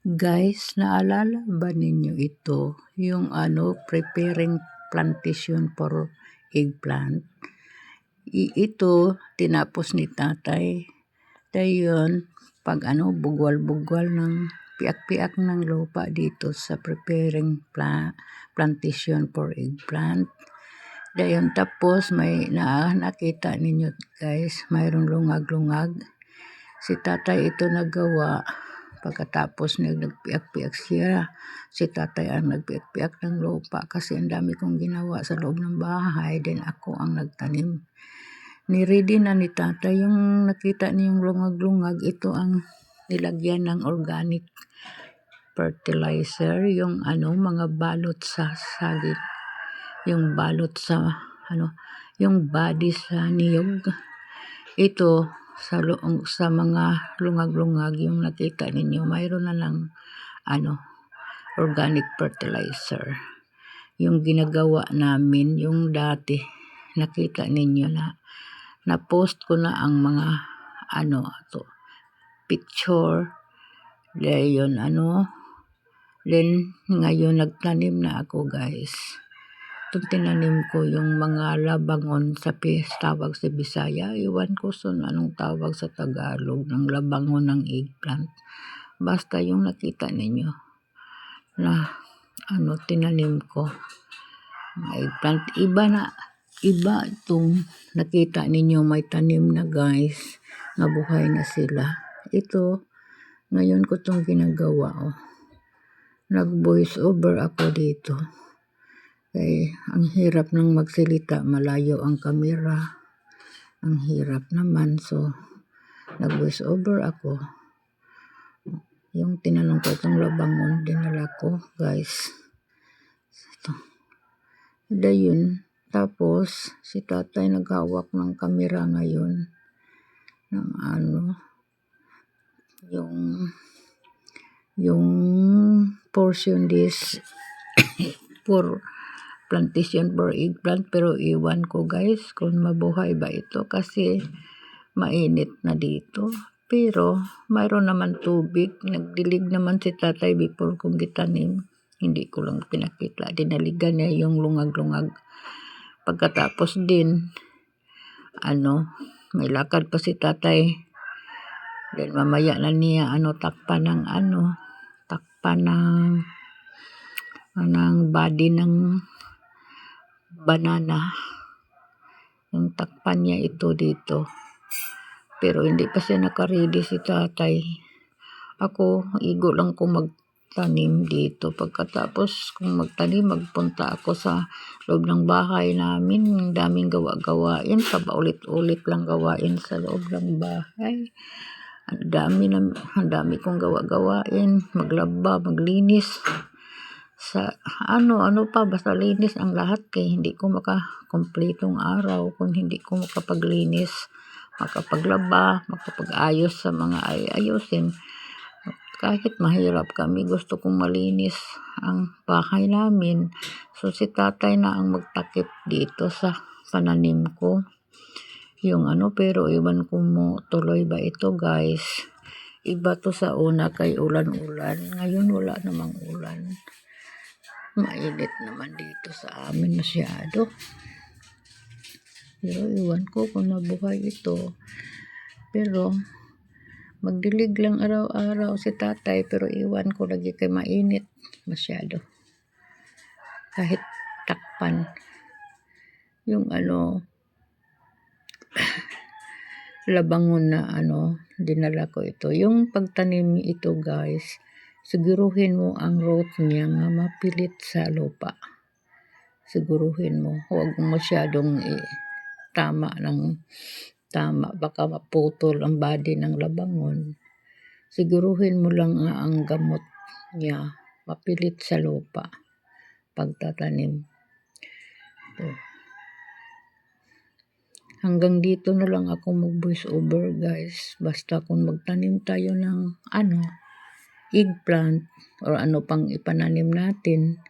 Guys, naalala ba ninyo ito? Yung preparing plantation for eggplant. Ito, tinapos ni tatay. Dayon, pag bugwal-bugwal ng piak-piak ng lupa dito sa preparing plantation for eggplant. Dayon, tapos may nakita ninyo guys, mayroong lungag-lungag. Si tatay ito nagawa. Pagkatapos nagpiak-piak siya, si tatay ang nagpiak-piak ng lupa kasi ang dami kong ginawa sa loob ng bahay, din ako ang nagtanim. Ni-ready na ni tatay yung nakita niyong lungag-lungag, ito ang nilagyan ng organic fertilizer, yung mga balot sa saging, yung balot sa yung body sa niyog. Ito sa mga lungag-lungag yung nakita ninyo, mayroon na ng organic fertilizer. Yung ginagawa namin, yung dati, nakita ninyo na post ko na ang mga picture. Then ngayon nagtanim na ako guys. Itong tinanim ko yung mga labangon sa tawag sa Bisaya. Iwan ko anong tawag sa Tagalog ng labangon ng eggplant. Basta yung nakita ninyo na tinanim ko. Eggplant. Iba itong nakita ninyo may tanim na guys. Nabuhay na sila. Ito, ngayon ko itong ginagawa. Nag-voice over ako dito. Ang hirap ng magsalita, malayo ang kamera. Ang hirap naman, so nag-voice over ako. Yung tinanong ko itong labangon, dinala ko, guys. Ito. Dayon, tapos si tatay naghawak ng kamera ngayon ng yung portion this for plantation for eggplant, pero iwan ko guys kung mabuhay ba ito kasi mainit na dito. Pero mayroon naman tubig, nagdilig naman si tatay before kong gitanim. Hindi ko lang pinakita, dinaligan niya yung lungag-lungag. Pagkatapos din may lakad pa si tatay. Then mamaya na niya takpan ng body ng banana. Yung takpan niya ito dito. Pero hindi pa siya nakaready si tatay. Ako, igo lang ko magtanim dito. Pagkatapos kung magtanim, magpunta ako sa loob ng bahay namin. Daming gawa-gawain. Paulit-ulit lang gawain sa loob ng bahay. Ang dami kong gawa-gawain. Maglaba, maglinis. Sa pa basta linis ang lahat kay hindi ko makakompletong araw kung hindi ko makapaglinis, makapaglaba, makapag-ayos sa mga ayusin. Kahit mahirap kami, gusto kong malinis ang bahay namin. So si tatay na ang magtakip dito sa pananim ko. Yung pero iwan ko mo tuloy ba ito guys. Iba to sa una kay ulan-ulan. Ngayon wala namang ulan. Mainit naman dito sa amin masyado. Pero iwan ko kung nabuhay ito. Pero magdilig lang araw-araw si tatay, pero iwan ko lagi kay mainit masyado. Kahit takpan yung labangon na dinala ko ito. Yung pagtanim ito guys, siguruhin mo ang root niya nga mapilit sa lupa. Siguruhin mo. Huwag masyadong tama, baka maputol ang body ng labangon. Siguruhin mo lang nga ang gamot niya mapilit sa lupa pagtatanim. Ito. Hanggang dito na lang ako mag-voice over guys. Basta kung magtanim tayo ng eggplant or pang ipananim natin,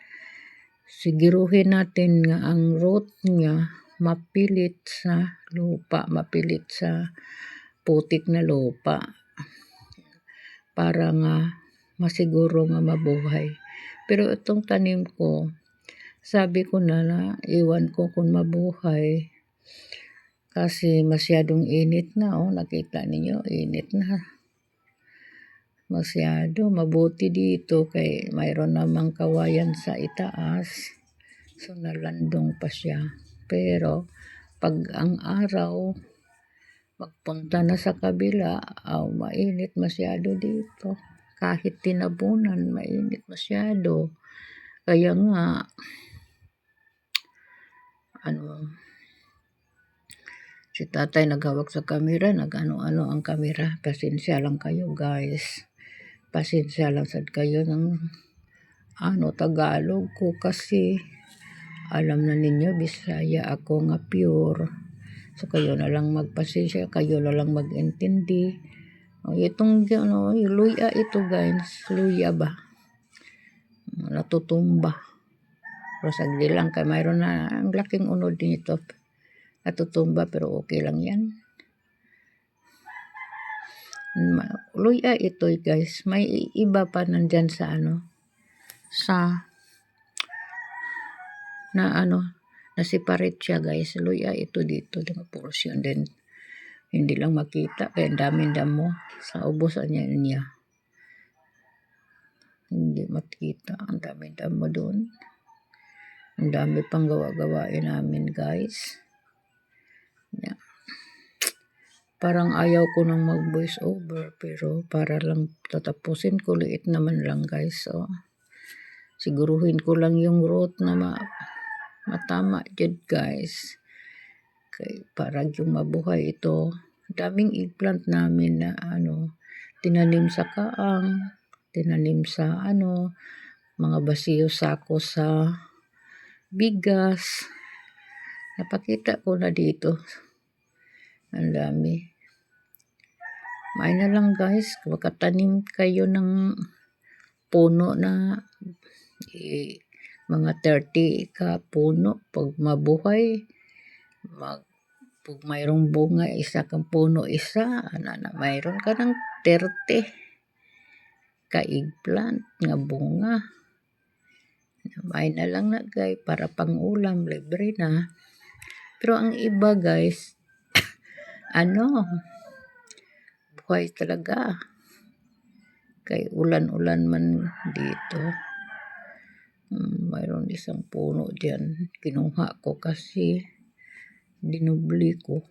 siguruhin natin nga ang root niya mapilit sa lupa, mapilit sa putik na lupa para nga masiguro nga mabuhay. Pero itong tanim ko, sabi ko na iwan ko kung mabuhay kasi masyadong init na. Nakita ninyo, init na. Masyado, mabuti dito kay mayroon namang kawayan sa itaas. So nalandong pa siya. Pero pag ang araw, magpunta na sa kabila, mainit masyado dito. Kahit tinabunan, mainit masyado. Kaya nga, si tatay naghawak sa camera, nag-ano-ano ang camera. Pasensya lang kayo guys. Pasensya lang sad kayo ng Tagalog ko kasi alam na ninyo, Bisaya ako nga pure. So kayo na lang magpasensya, kayo na lang mag-intindi. Itong luya ito guys, luya ba? Natutumba. Pero sagdi lang kay mayroon na ang laking unod nito. Natutumba pero okay lang yan. Luya ito guys, may iba pa nandyan sa na-separate siya guys. Luya ito dito, ng portion din. Hindi lang makita, kaya daming damo sa ubos niya. Hindi makita, ang daming damo doon. Ang dami pang gawa-gawain namin guys. Yeah. Parang ayaw ko nang mag-voice over pero para lang tatapusin ko, liit naman lang guys. So, siguruhin ko lang yung root na matama dyan guys. Okay, para yung mabuhay ito. Daming eggplant namin na tinanim sa kaang, tinanim sa mga basiyo sako sa bigas. Napakita ko na dito. Ang dami. May na lang guys, makatanim kayo ng puno na mga 30 ka puno. Pag mabuhay, pag mayroong bunga, isa kang puno, mayroon ka ng 30 ka eggplant nga bunga. May na lang na guys, para pang ulam, libre na. Pero ang iba guys, buhay talaga. Kay ulan-ulan man dito. Mayroon isang puno diyan. Kinuha ko kasi dinubli ko.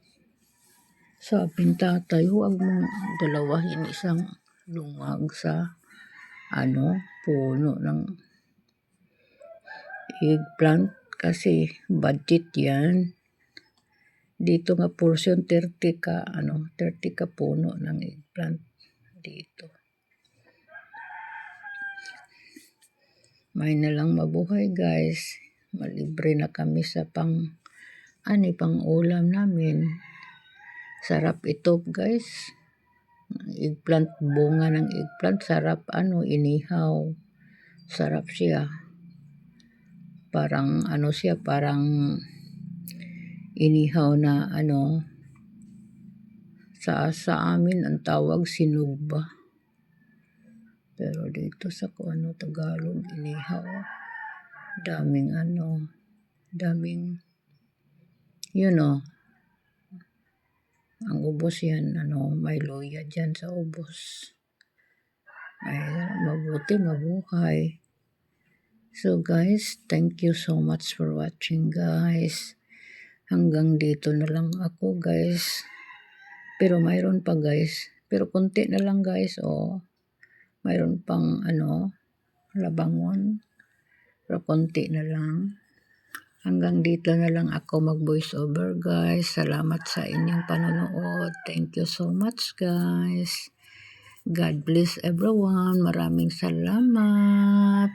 Sabi ng tatay, huwag mong dalawahin isang lungag sa puno ng eggplant kasi budget yan. Dito nga portion 30 ka puno ng eggplant dito. May na lang mabuhay guys. Malibre na kami sa pang ulam namin. Sarap ito guys. Eggplant, bunga ng eggplant, sarap inihaw. Sarap siya. Parang parang inihaw na sa amin ang tawag sinugba. Pero dito sa Tagalog, inihaw. Daming daming ang ubos yan, may luya dyan sa ubos. Ay, mabuti, mabuhay. So guys, thank you so much for watching guys. Hanggang dito na lang ako guys. Pero mayroon pa guys. Pero konti na lang guys. Mayroon pang labangon. Pero konti na lang. Hanggang dito na lang ako mag-voice over guys. Salamat sa inyong panonood. Thank you so much guys. God bless everyone. Maraming salamat.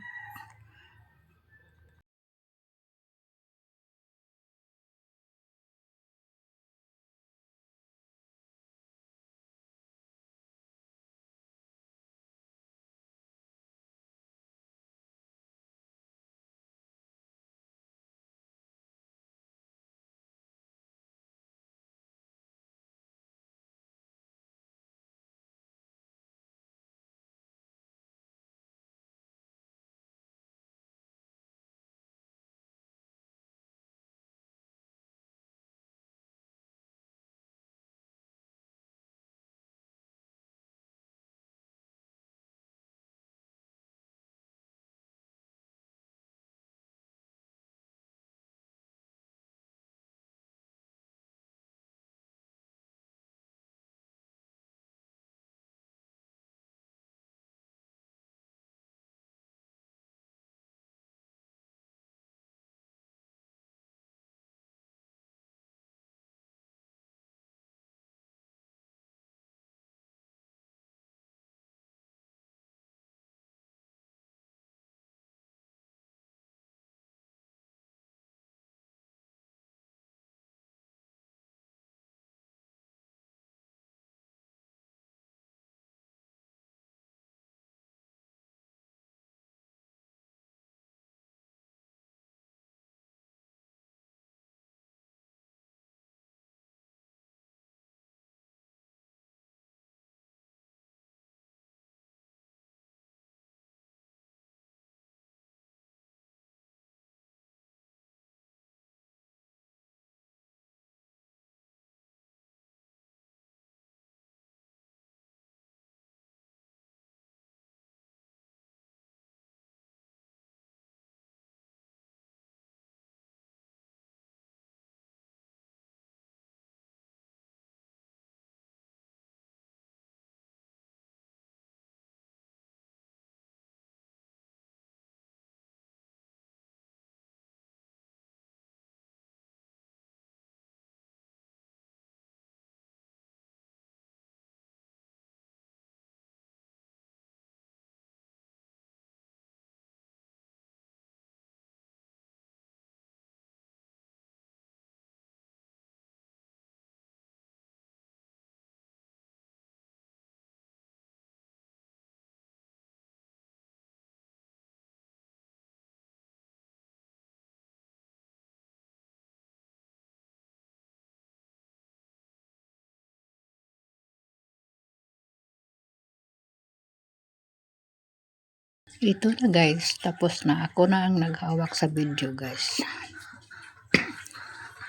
Ito na guys, tapos na. Ako na ang naghawak sa video guys.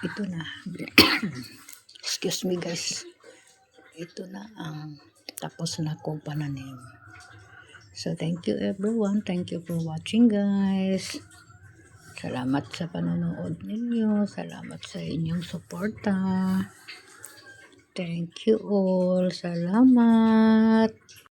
Ito na. Excuse me guys. Ito na ang tapos na kong pananim. So thank you everyone. Thank you for watching guys. Salamat sa panonood ninyo. Salamat sa inyong suporta. Thank you all. Salamat.